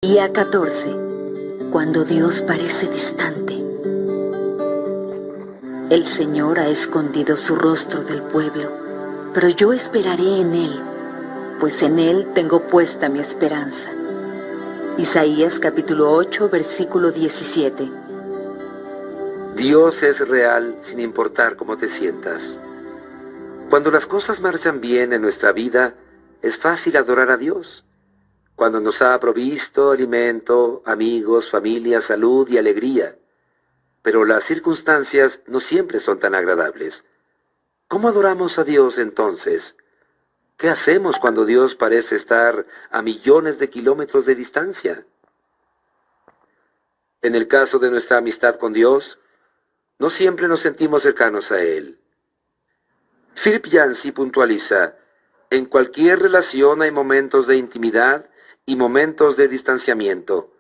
Día 14. Cuando Dios parece distante. El Señor ha escondido su rostro del pueblo, pero yo esperaré en Él, pues en Él tengo puesta mi esperanza. Isaías capítulo 8, versículo 17. Dios es real sin importar cómo te sientas. Cuando las cosas marchan bien en nuestra vida, es fácil adorar a Dios. Cuando nos ha provisto alimento, amigos, familia, salud y alegría. Pero las circunstancias no siempre son tan agradables. ¿Cómo adoramos a Dios entonces? ¿Qué hacemos cuando Dios parece estar a millones de kilómetros de distancia? En el caso de nuestra amistad con Dios, no siempre nos sentimos cercanos a Él. Philip Yancey puntualiza: en cualquier relación hay momentos de intimidad y momentos de distanciamiento.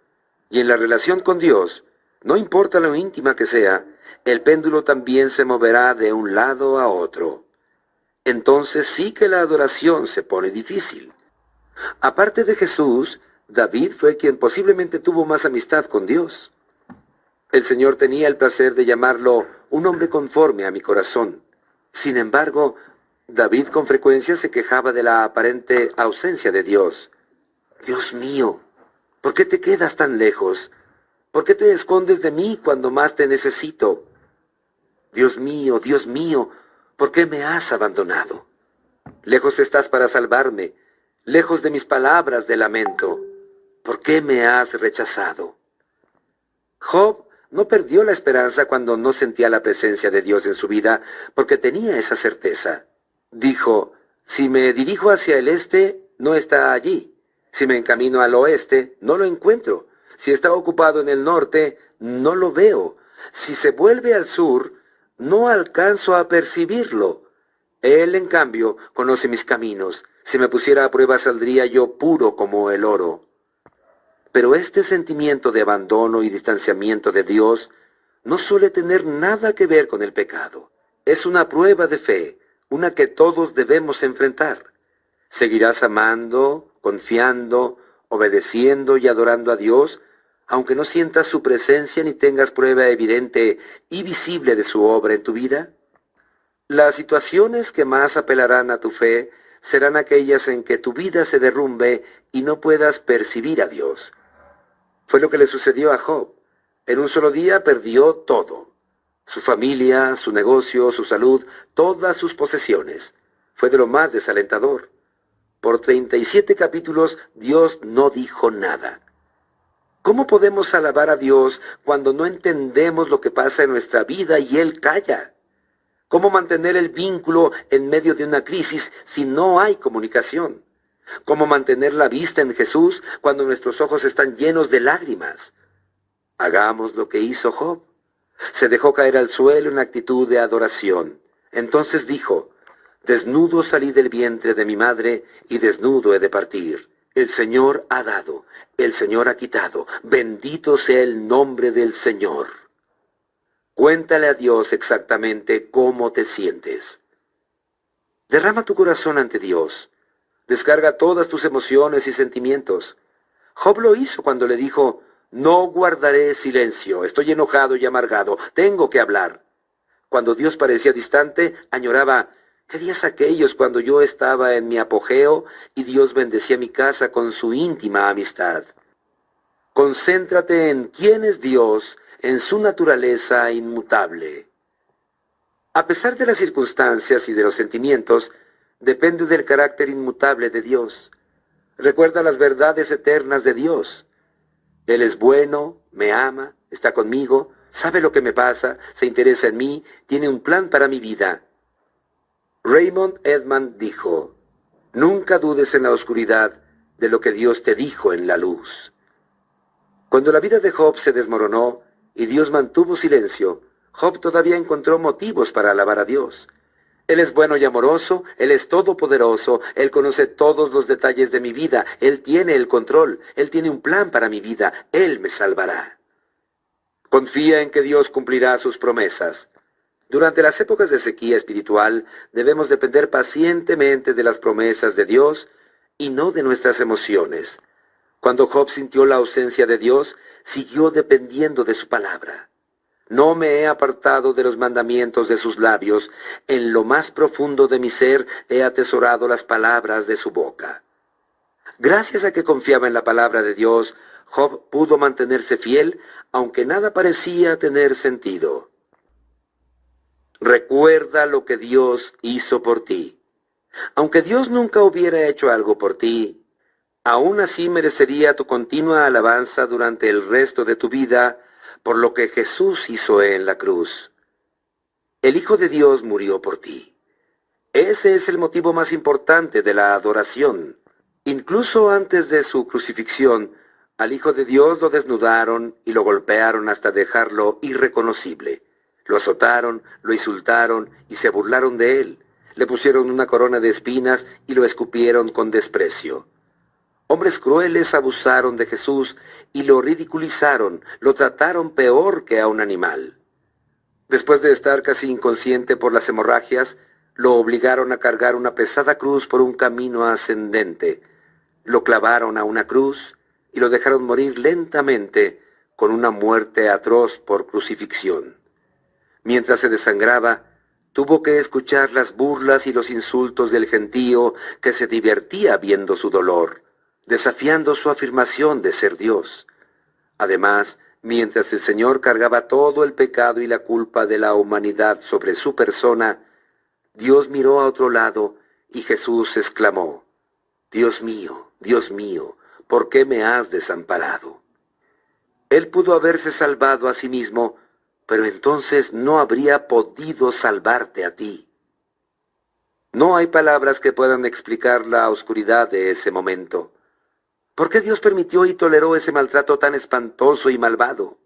Y en la relación con Dios, no importa lo íntima que sea, el péndulo también se moverá de un lado a otro. Entonces sí que la adoración se pone difícil. Aparte de Jesús, David fue quien posiblemente tuvo más amistad con Dios. El Señor tenía el placer de llamarlo un hombre conforme a mi corazón. Sin embargo, David con frecuencia se quejaba de la aparente ausencia de Dios. Dios mío, ¿por qué te quedas tan lejos? ¿Por qué te escondes de mí cuando más te necesito? Dios mío, ¿por qué me has abandonado? Lejos estás para salvarme, lejos de mis palabras de lamento. ¿Por qué me has rechazado? Job no perdió la esperanza cuando no sentía la presencia de Dios en su vida, porque tenía esa certeza. Dijo: si me dirijo hacia el este, no está allí. Si me encamino al oeste, no lo encuentro. Si está ocupado en el norte, no lo veo. Si se vuelve al sur, no alcanzo a percibirlo. Él, en cambio, conoce mis caminos. Si me pusiera a prueba, saldría yo puro como el oro. Pero este sentimiento de abandono y distanciamiento de Dios no suele tener nada que ver con el pecado. Es una prueba de fe, una que todos debemos enfrentar. Seguirás amando, confiando, obedeciendo y adorando a Dios, aunque no sientas su presencia ni tengas prueba evidente y visible de su obra en tu vida. Las situaciones que más apelarán a tu fe serán aquellas en que tu vida se derrumbe y no puedas percibir a Dios. Fue lo que le sucedió a Job. En un solo día perdió todo: su familia, su negocio, su salud, todas sus posesiones. Fue de lo más desalentador. Por 37 capítulos Dios no dijo nada. ¿Cómo podemos alabar a Dios cuando no entendemos lo que pasa en nuestra vida y Él calla? ¿Cómo mantener el vínculo en medio de una crisis si no hay comunicación? ¿Cómo mantener la vista en Jesús cuando nuestros ojos están llenos de lágrimas? Hagamos lo que hizo Job. Se dejó caer al suelo en actitud de adoración. Entonces dijo: desnudo salí del vientre de mi madre y desnudo he de partir. El Señor ha dado, el Señor ha quitado. Bendito sea el nombre del Señor. Cuéntale a Dios exactamente cómo te sientes. Derrama tu corazón ante Dios. Descarga todas tus emociones y sentimientos. Job lo hizo cuando le dijo: no guardaré silencio, estoy enojado y amargado, tengo que hablar. Cuando Dios parecía distante, añoraba: ¿qué días aquellos cuando yo estaba en mi apogeo y Dios bendecía mi casa con su íntima amistad? Concéntrate en quién es Dios, en su naturaleza inmutable. A pesar de las circunstancias y de los sentimientos, depende del carácter inmutable de Dios. Recuerda las verdades eternas de Dios. Él es bueno, me ama, está conmigo, sabe lo que me pasa, se interesa en mí, tiene un plan para mi vida. Raymond Edman dijo: nunca dudes en la oscuridad de lo que Dios te dijo en la luz. Cuando la vida de Job se desmoronó y Dios mantuvo silencio, Job todavía encontró motivos para alabar a Dios. Él es bueno y amoroso, Él es todopoderoso, Él conoce todos los detalles de mi vida, Él tiene el control, Él tiene un plan para mi vida, Él me salvará. Confía en que Dios cumplirá sus promesas. Durante las épocas de sequía espiritual, debemos depender pacientemente de las promesas de Dios y no de nuestras emociones. Cuando Job sintió la ausencia de Dios, siguió dependiendo de su palabra. No me he apartado de los mandamientos de sus labios, en lo más profundo de mi ser he atesorado las palabras de su boca. Gracias a que confiaba en la palabra de Dios, Job pudo mantenerse fiel, aunque nada parecía tener sentido. Recuerda lo que Dios hizo por ti. Aunque Dios nunca hubiera hecho algo por ti, aún así merecería tu continua alabanza durante el resto de tu vida por lo que Jesús hizo en la cruz. El Hijo de Dios murió por ti. Ese es el motivo más importante de la adoración. Incluso antes de su crucifixión, al Hijo de Dios lo desnudaron y lo golpearon hasta dejarlo irreconocible. Lo azotaron, lo insultaron y se burlaron de él. Le pusieron una corona de espinas y lo escupieron con desprecio. Hombres crueles abusaron de Jesús y lo ridiculizaron, lo trataron peor que a un animal. Después de estar casi inconsciente por las hemorragias, lo obligaron a cargar una pesada cruz por un camino ascendente. Lo clavaron a una cruz y lo dejaron morir lentamente con una muerte atroz por crucifixión. Mientras se desangraba, tuvo que escuchar las burlas y los insultos del gentío que se divertía viendo su dolor, desafiando su afirmación de ser Dios. Además, mientras el Señor cargaba todo el pecado y la culpa de la humanidad sobre su persona, Dios miró a otro lado y Jesús exclamó: Dios mío, ¿por qué me has desamparado? Él pudo haberse salvado a sí mismo, pero entonces no habría podido salvarte a ti. No hay palabras que puedan explicar la oscuridad de ese momento. ¿Por qué Dios permitió y toleró ese maltrato tan espantoso y malvado?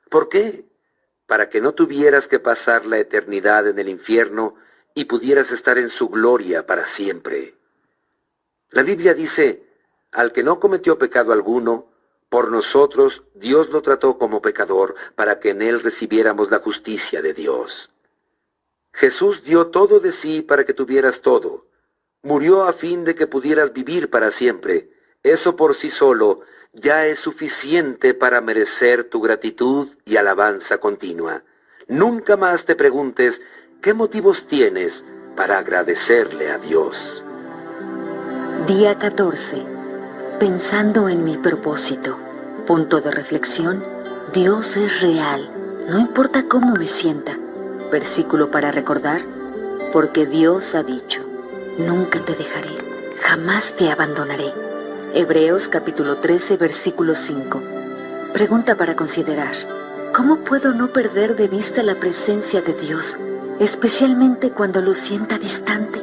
¿Por qué? Para que no tuvieras que pasar la eternidad en el infierno y pudieras estar en su gloria para siempre. La Biblia dice: al que no cometió pecado alguno, por nosotros Dios lo trató como pecador, para que en él recibiéramos la justicia de Dios. Jesús dio todo de sí para que tuvieras todo. Murió a fin de que pudieras vivir para siempre. Eso por sí solo ya es suficiente para merecer tu gratitud y alabanza continua. Nunca más te preguntes qué motivos tienes para agradecerle a Dios. Día 14. Pensando en mi propósito. Punto de reflexión: Dios es real, no importa cómo me sienta. Versículo para recordar: porque Dios ha dicho: nunca te dejaré, jamás te abandonaré. Hebreos capítulo 13, versículo 5. Pregunta para considerar: ¿cómo puedo no perder de vista la presencia de Dios, especialmente cuando lo sienta distante?